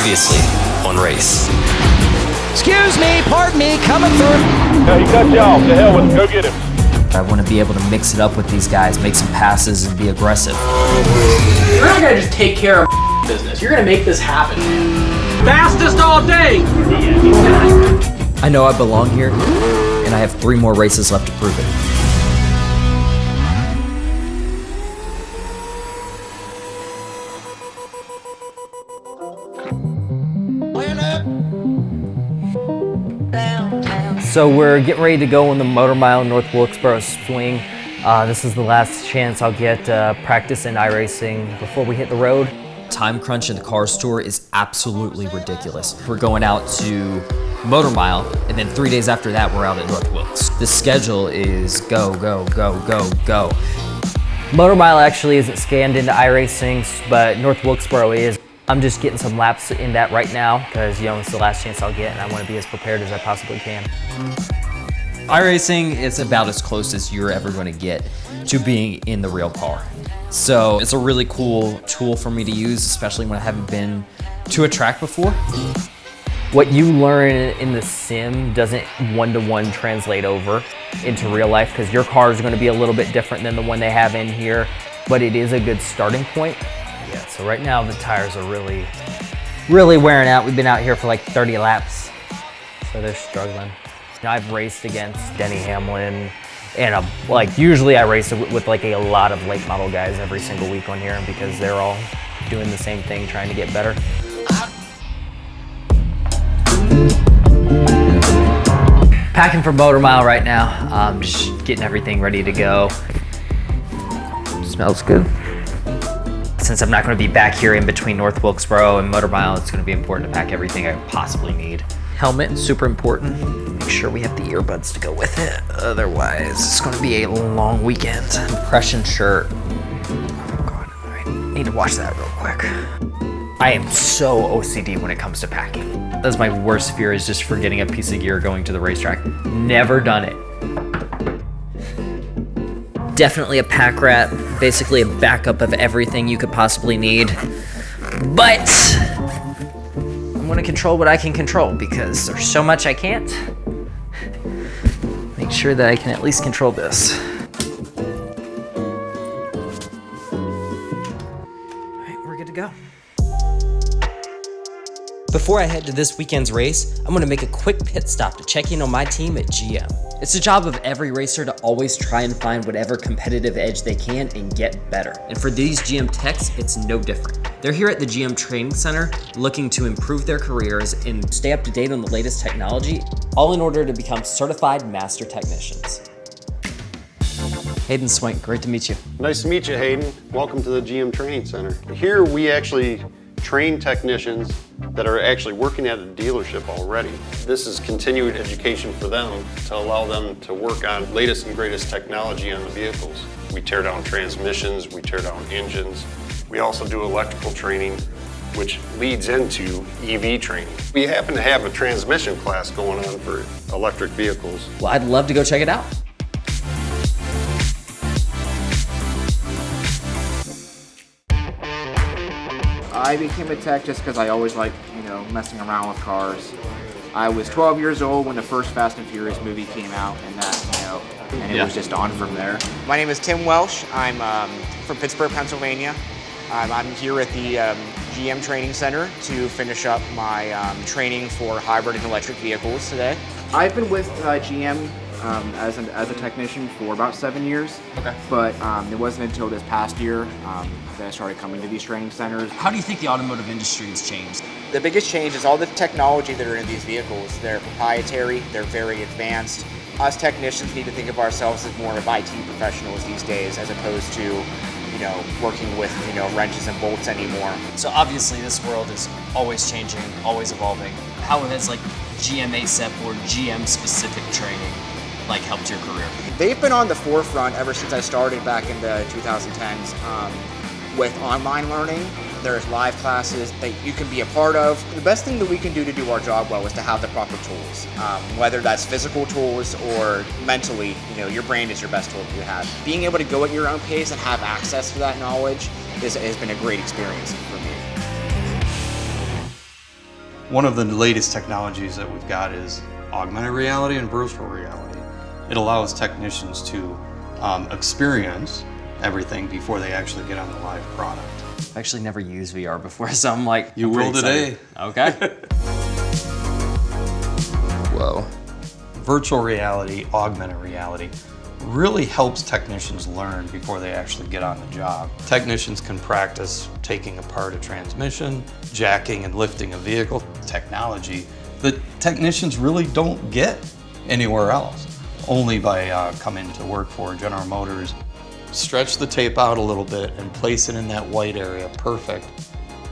Previously on Race. Excuse me, pardon me, coming through. No, he cut you off. The hell with him. Go get him. I want to be able to mix it up with these guys, make some passes, and be aggressive. You're not gonna just take care of business. You're gonna make this happen. Fastest all day! I know I belong here, and I have 3 more races left to prove it. So we're getting ready to go on the Motor Mile North Wilkesboro swing. This is the last chance I'll get practice in iRacing before we hit the road. Time crunch in the Cars Tour is absolutely ridiculous. We're going out to Motor Mile, and then 3 days after that, we're out at North Wilkes. The schedule is go, go, go, go, go. Motor Mile actually isn't scanned into iRacing, but North Wilkesboro is. I'm just getting some laps in that right now because, it's the last chance I'll get and I want to be as prepared as I possibly can. iRacing is about as close as you're ever going to get to being in the real car. So it's a really cool tool for me to use, especially when I haven't been to a track before. What you learn in the sim doesn't one-to-one translate over into real life because your car is going to be a little bit different than the one they have in here, but it is a good starting point. Yeah, so right now the tires are really wearing out. We've been out here for like 30 laps, so they're struggling. I've raced against Denny Hamlin, and usually I race with like a lot of late model guys every single week on here because they're all doing the same thing, trying to get better. Packing for Motor Mile right now. Just getting everything ready to go. Smells good. Since I'm not going to be back here in between North Wilkesboro and Motor Mile, it's going to be important to pack everything I possibly need. Helmet, super important. Make sure we have the earbuds to go with it. Otherwise, it's going to be a long weekend. Compression shirt. Oh God, I need to watch that real quick. I am so OCD when it comes to packing. That's my worst fear, is just forgetting a piece of gear going to the racetrack. Never done it. Definitely a pack rat, basically a backup of everything you could possibly need. But I'm gonna control what I can control because there's so much I can't. Make sure that I can at least control this. All right, we're good to go. Before I head to this weekend's race, I'm gonna make a quick pit stop to check in on my team at GM. It's the job of every racer to always try and find whatever competitive edge they can and get better. And for these GM techs, it's no different. They're here at the GM Training Center looking to improve their careers and stay up to date on the latest technology, all in order to become certified master technicians. Hayden Swank, great to meet you. Nice to meet you, Hayden. Welcome to the GM Training Center. Here we actually train technicians that are actually working at a dealership already. This is continued education for them to allow them to work on latest and greatest technology on the vehicles. We tear down transmissions, we tear down engines. We also do electrical training, which leads into EV training. We happen to have a transmission class going on for electric vehicles. Well, I'd love to go check it out. I became a tech just because I always liked, messing around with cars. I was 12 years old when the first Fast and Furious movie came out, and that, and it was just on from there. My name is Tim Welsh. I'm from Pittsburgh, Pennsylvania. I'm here at the GM Training Center to finish up my training for hybrid and electric vehicles today. I've been with GM as a technician for about 7 years. Okay. But it wasn't until this past year that I started coming to these training centers. How do you think the automotive industry has changed? The biggest change is all the technology that are in these vehicles. They're proprietary, they're very advanced. Us technicians need to think of ourselves as more of IT professionals these days as opposed to working with, wrenches and bolts anymore. So obviously this world is always changing, always evolving. How has GM ASEP or GM specific training helped your career? They've been on the forefront ever since I started back in the 2010s with online learning. There's live classes that you can be a part of. The best thing that we can do to do our job well is to have the proper tools, whether that's physical tools or mentally, your brain is your best tool that you have. Being able to go at your own pace and have access to that knowledge has been a great experience for me. One of the latest technologies that we've got is augmented reality and virtual reality. It allows technicians to experience everything before they actually get on the live product. I've actually never used VR before, so I'm like, You will today. Okay. Whoa. Virtual reality, augmented reality, really helps technicians learn before they actually get on the job. Technicians can practice taking apart a transmission, jacking and lifting a vehicle. Technology that technicians really don't get anywhere else, only by coming to work for General Motors. Stretch the tape out a little bit and place it in that white area, perfect.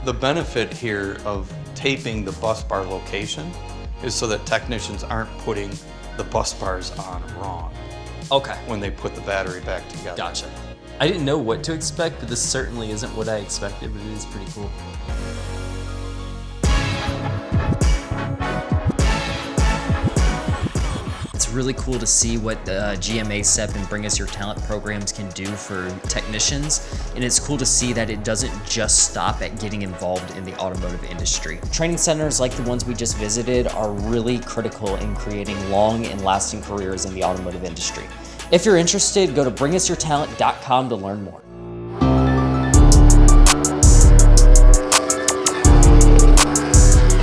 The benefit here of taping the bus bar location is so that technicians aren't putting the bus bars on wrong. Okay. When they put the battery back together. Gotcha. I didn't know what to expect, but this certainly isn't what I expected, but it is pretty cool. It's really cool to see what the GMA SEP and Bring Us Your Talent programs can do for technicians, and it's cool to see that it doesn't just stop at getting involved in the automotive industry. Training centers like the ones we just visited are really critical in creating long and lasting careers in the automotive industry. If you're interested, go to bringusyourtalent.com to learn more.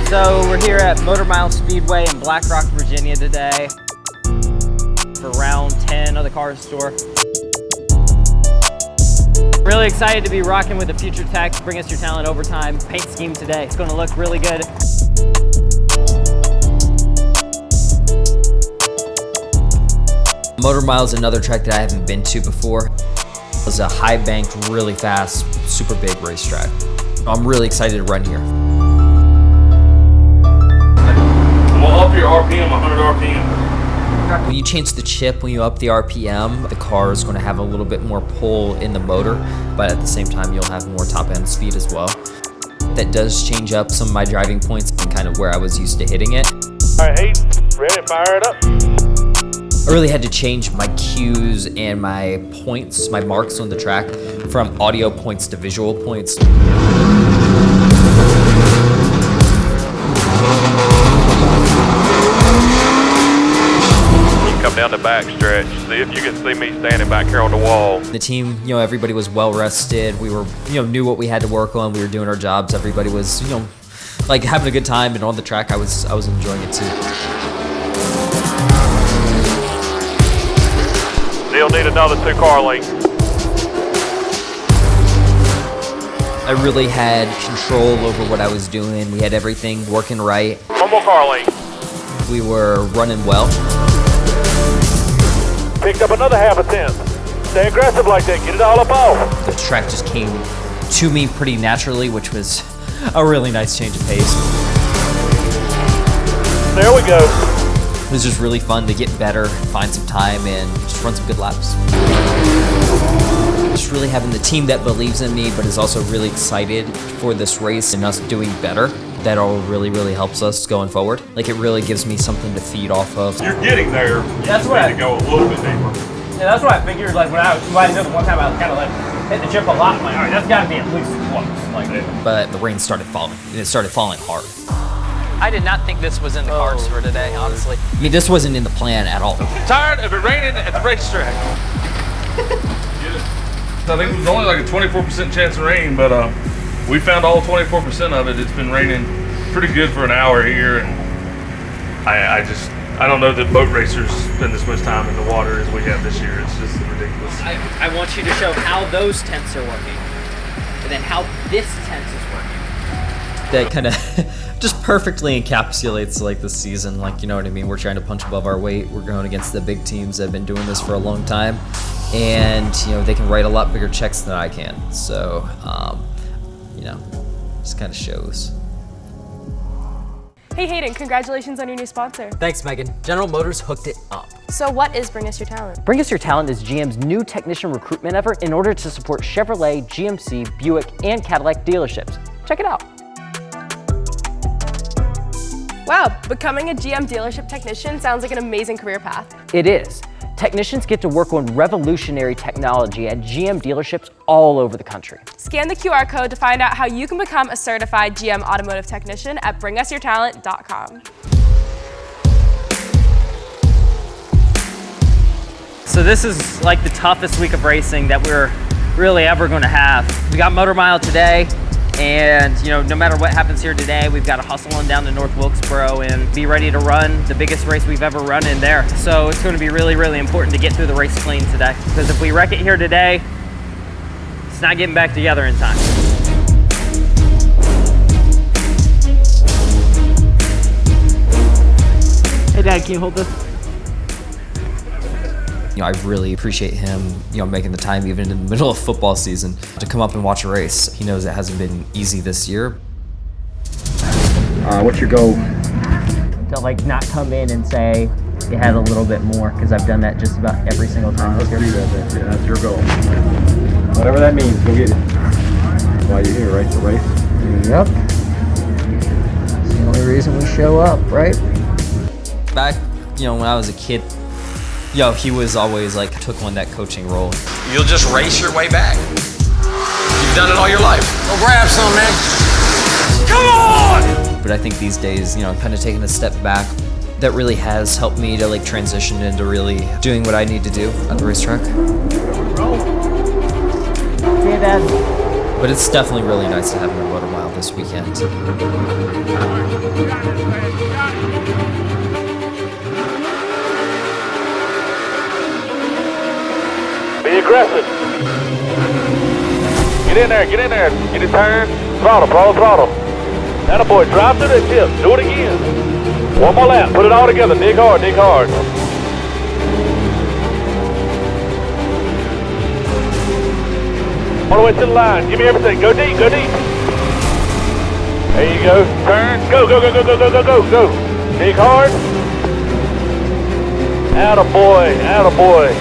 So we're here at Motor Mile Speedway in Black Rock, Virginia today for round 10 of the car store. Really excited to be rocking with the Future Tech Bring Us Your Talent Overtime paint scheme today. It's going to look really good. Motor Mile is another track that I haven't been to before. It was a high banked, really fast, super big racetrack. I'm really excited to run here. We'll up your RPM, 100 RPM. When you change the chip, when you up the RPM, the car is going to have a little bit more pull in the motor, but at the same time, you'll have more top end speed as well. That does change up some of my driving points and kind of where I was used to hitting it. All right, Hayden, ready? Fire it up. I really had to change my cues and my points, my marks on the track from audio points to visual points. Come down the back stretch. See if you can see me standing back here on the wall. The team, everybody was well rested. We were, knew what we had to work on. We were doing our jobs. Everybody was, like having a good time. And on the track, I was enjoying it too. They'll need another 2-car length. I really had control over what I was doing. We had everything working right. 1 more car length. We were running well. Picked up another half a tenth. Stay aggressive like that. Get it all up off. The track just came to me pretty naturally, which was a really nice change of pace. There we go. It was just really fun to get better, find some time, and just run some good laps. Just really having the team that believes in me, but is also really excited for this race and us doing better. That all really, really helps us going forward. Like, it really gives me something to feed off of. You're getting there. That's what I need to go a little bit deeper. Yeah, that's what I figured. Like when I did it one time, I kind of like hit the chip a lot. I'm like, all right, that's got to be at least once. Like, but the rain started falling, and it started falling hard. I did not think this was in the cards for today, honestly. I mean, this wasn't in the plan at all. Tired of it raining at the racetrack. I think it was only like a 24% chance of rain, but we found all 24% of it. It's been raining pretty good for an hour here, and I don't know that boat racers spend as much time in the water as we have this year. It's just ridiculous. I want you to show how those tents are working, and then how this tent is working. That kind of just perfectly encapsulates like the season. Like, you know what I mean? We're trying to punch above our weight. We're going against the big teams that have been doing this for a long time, and they can write a lot bigger checks than I can. So, just kind of shows. Hey Hayden, congratulations on your new sponsor. Thanks, Megan. General Motors hooked it up. So what is Bring Us Your Talent? Bring Us Your Talent is GM's new technician recruitment effort in order to support Chevrolet, GMC, Buick, and Cadillac dealerships. Check it out. Wow, becoming a GM dealership technician sounds like an amazing career path. It is. Technicians get to work on revolutionary technology at GM dealerships all over the country. Scan the QR code to find out how you can become a certified GM automotive technician at bringusyourtalent.com. So this is like the toughest week of racing that we're really ever going to have. We got Motor Mile today, and no matter what happens here today, we've got to hustle on down to North Wilkesboro and be ready to run the biggest race we've ever run in there. So it's going to be really, really important to get through the race clean today, because if we wreck it here today, it's not getting back together in time. Hey Dad, can you hold this? I really appreciate him, making the time even in the middle of football season to come up and watch a race. He knows it hasn't been easy this year. What's your goal? To not come in and say you had a little bit more, because I've done that just about every single time. Let's do that. Yeah, that's your goal. Whatever that means, go get it. That's why you're here, right? The race. Yep. It's the only reason we show up, right? Back, when I was a kid, he was always took on that coaching role. You'll just race your way back. You've done it all your life. Go grab some, man. Come on! But I think these days, kind of taking a step back, that really has helped me to transition into really doing what I need to do at the racetrack. See you, Dad. But it's definitely really nice to have my Motor Mile this weekend. Be aggressive. Get in there, get it turned. Throttle. Now boy, drive through that tip. Do it again. One more lap, put it all together. Dig hard. All the way to the line. Give me everything. Go deep. There you go. Turn. Go. Dig hard. Attaboy.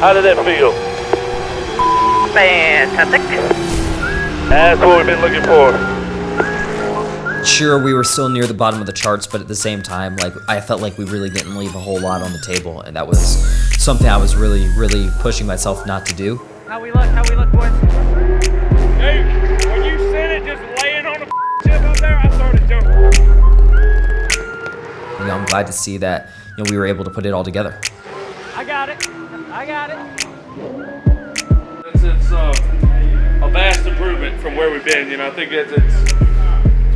How did that feel? Fantastic. That's what we've been looking for. Sure, we were still near the bottom of the charts, but at the same time, I felt like we really didn't leave a whole lot on the table, and that was something I was really, really pushing myself not to do. How we look, boys? Hey, when you said it just laying on the chip up there, I started jumping. I'm glad to see that we were able to put it all together. I got it. It's a vast improvement from where we've been. I think it's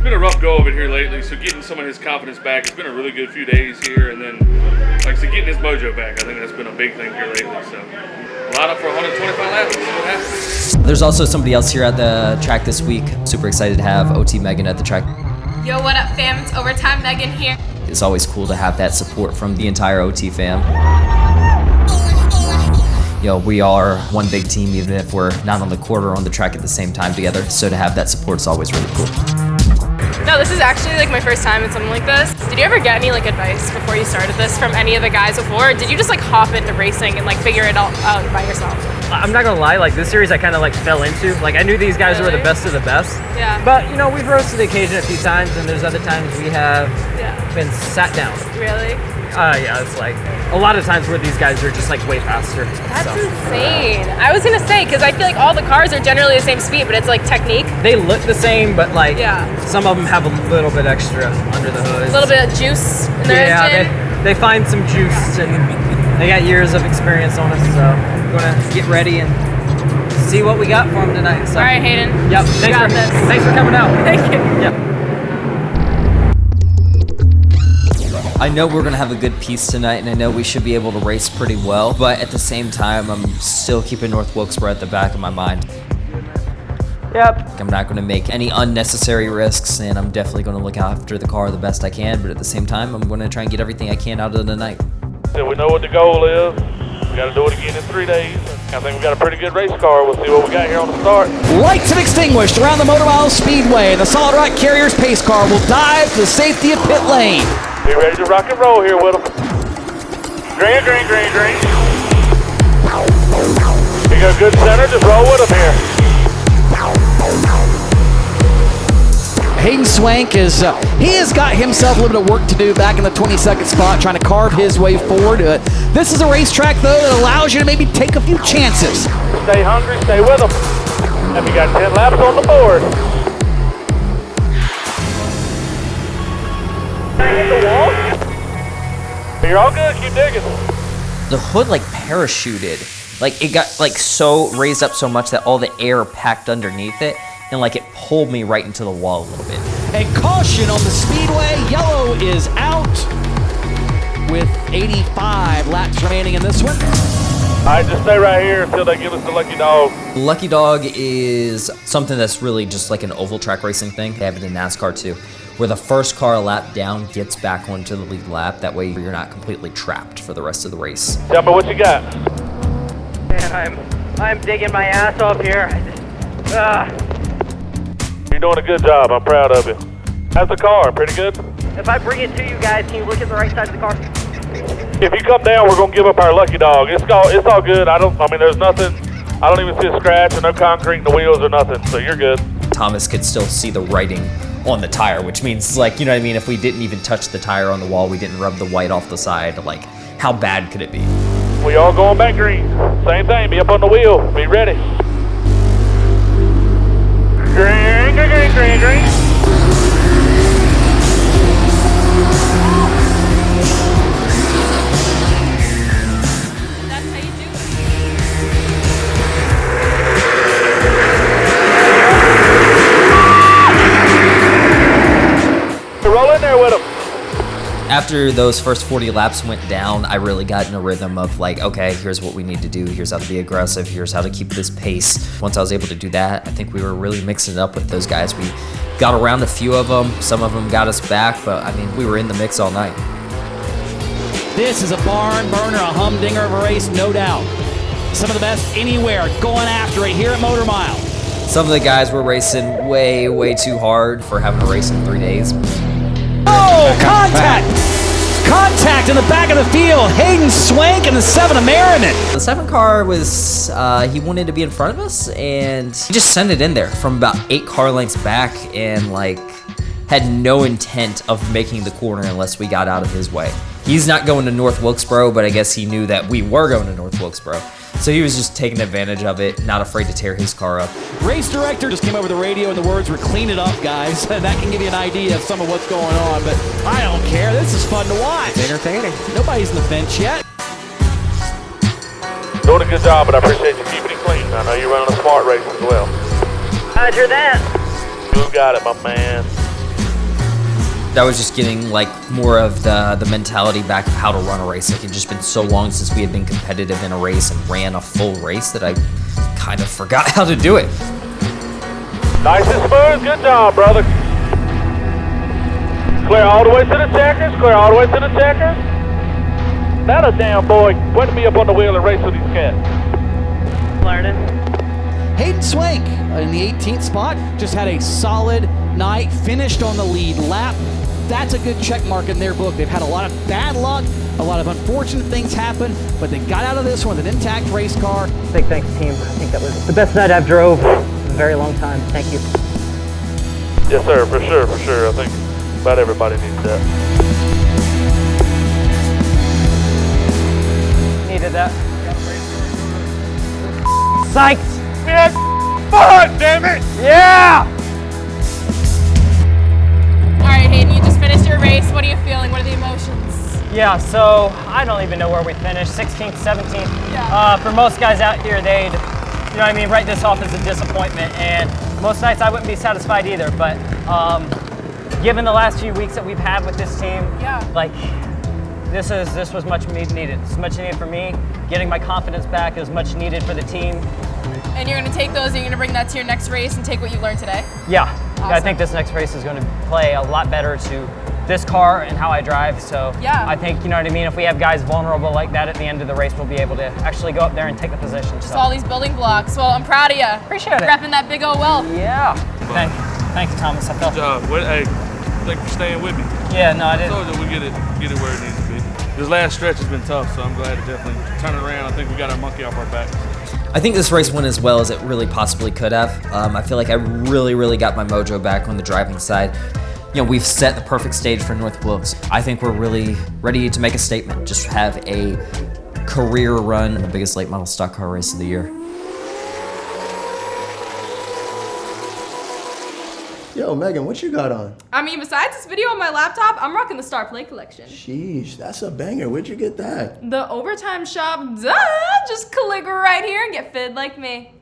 been a rough go of it here lately. So getting some of his confidence back, it's been a really good few days here, and then getting his mojo back, I think that's been a big thing here lately. So line up for 125 laps. See what happens. There's also somebody else here at the track this week. Super excited to have OT Megan at the track. Yo, what up, fam? It's Overtime Megan here. It's always cool to have that support from the entire OT fam. We are one big team, even if we're not on the court or on the track at the same time together. So to have that support is always really cool. No, this is actually my first time in something like this. Did you ever get any advice before you started this from any of the guys before? Or did you just hop into racing and figure it all out by yourself? I'm not gonna lie, this series I kind of fell into. I knew these guys were the best of the best. Yeah. But we've roasted the occasion a few times, and there's other times we have been sat down. Really? Yeah, it's a lot of times where these guys are just way faster. That's insane. I was gonna say, because I feel all the cars are generally the same speed, but it's technique. They look the same, but some of them have a little bit extra under the hood. A little bit of juice in their engine. They find some juice, and they got years of experience on us, so we're gonna get ready and see what we got for them tonight. So. All right, Hayden. Yep. Thanks for coming out. Thank you. Yep. I know we're gonna have a good piece tonight, and I know we should be able to race pretty well, but at the same time, I'm still keeping North Wilkesboro at the back of my mind. Yep. I'm not gonna make any unnecessary risks, and I'm definitely gonna look after the car the best I can, but at the same time, I'm gonna try and get everything I can out of the night. So we know what the goal is. We gotta do it again in 3 days. I think we got a pretty good race car. We'll see what we got here on the start. Lights have extinguished around the Motor Mile Speedway. The Solid Rock Carriers pace car will dive to the safety of pit lane. Be ready to rock and roll here with them. Green. You got good center, just roll with them here. Hayden Swank is, he has got himself a little bit of work to do back in the 22nd spot, trying to carve his way forward. This is a racetrack, though, that allows you to maybe take a few chances. Stay hungry, stay with them. And we got 10 laps on the board. Hit the wall. You're all good, keep digging. The hood like parachuted. Like it got like so raised up so much that all the air packed underneath it, and like it pulled me right into the wall a little bit. And caution on the speedway. Yellow is out with 85 laps remaining in this one. All right, just stay right here until they give us the lucky dog. Lucky dog is something that's really just like an oval track racing thing. They have it in NASCAR too, where the first car a lap down gets back onto the lead lap. That way you're not completely trapped for the rest of the race. Tell me what you got. Man, I'm digging my ass off here. You're doing a good job. I'm proud of you. How's the car? Pretty good? If I bring it to you guys, can you look at the right side of the car? If you come down, we're gonna give up our lucky dog. It's all good. I mean, there's nothing. I don't even see a scratch or no concrete in the wheels or nothing. So you're good. Thomas could still see the writing on the tire, which means, like, you know what I mean? If we didn't even touch the tire on the wall, we didn't rub the white off the side, like, how bad could it be? We all going back green. Same thing. Be up on the wheel. Be ready. Green, green, green, green, green. That's how you do it. Roll in there with him. After those first 40 laps went down, I really got in a rhythm of like, okay, here's what we need to do. Here's how to be aggressive. Here's how to keep this pace. Once I was able to do that, I think we were really mixing it up with those guys. We got around a few of them. Some of them got us back, but I mean, we were in the mix all night. This is a barn burner, a humdinger of a race, no doubt. Some of the best anywhere going after it here at Motor Mile. Some of the guys were racing way, way too hard for having a race in 3 days. Oh, contact! Contact in the back of the field. Hayden Swank and the 7 of Merriman. The 7 car was, he wanted to be in front of us, and he just sent it in there from about 8 car lengths back, and like had no intent of making the corner unless we got out of his way. He's not going to North Wilkesboro, but I guess he knew that we were going to North Wilkesboro. So he was just taking advantage of it, not afraid to tear his car up. Race director just came over the radio and the words were "clean it up, guys." And that can give you an idea of some of what's going on, but I don't care. This is fun to watch. It's entertaining. Nobody's in the fence yet. Doing a good job, but I appreciate you keeping it clean. I know you're running a smart race as well. Roger that. You got it, my man. That was just getting like more of the mentality back of how to run a race. Like, it had just been so long since we had been competitive in a race and ran a full race that I kind of forgot how to do it. Nice and smooth. Good job, brother. Clear all the way to the checkers. Clear all the way to the checkers. That a damn boy. Way to be up on the wheel and race with these cats. Learning. Hayden Swank in the 18th spot just had a solid night, finished on the lead lap. That's a good check mark in their book. They've had a lot of bad luck, a lot of unfortunate things happen, but they got out of this one with an intact race car. Big thanks, team. I think that was the best night I've drove in a very long time. Thank you. Yes, sir. For sure, for sure. I think about everybody needs that. Needed that. Psyched. Yeah, fuck, damn it! Yeah! All right, Hayden, you just finished your race. What are you feeling? What are the emotions? Yeah, so I don't even know where we finished, 16th, 17th. Yeah. For most guys out here, they'd, you know what I mean, write this off as a disappointment. And most nights I wouldn't be satisfied either. But given the last few weeks that we've had with this team, like this was much needed. It's much needed for me. Getting my confidence back is much needed for the team. And you're going to take those and you're going to bring that to your next race and take what you learned today? Yeah. Awesome. I think this next race is going to play a lot better to this car and how I drive. So yeah. I think, you know what I mean, if we have guys vulnerable like that at the end of the race, we'll be able to actually go up there and take the position. Just all these building blocks. Well, I'm proud of you. Appreciate it. Repping that big old well. Yeah. Thank you, Thomas. I felt good job. Hey, thank you for staying with me. Yeah, no, I didn't. I told you we get it where it needs to be. This last stretch has been tough, so I'm glad to definitely turn it around. I think we got our monkey off our back. I think this race went as well as it really possibly could have. I feel like I really got my mojo back on the driving side. You know, we've set the perfect stage for North Wilkes. I think we're really ready to make a statement, just have a career run in the biggest late model stock car race of the year. Yo, Megan, what you got on? I mean, besides this video on my laptop, I'm rocking the Star Play collection. Sheesh, that's a banger. Where'd you get that? The Overtime Shop, duh! Just click right here and get fitted like me.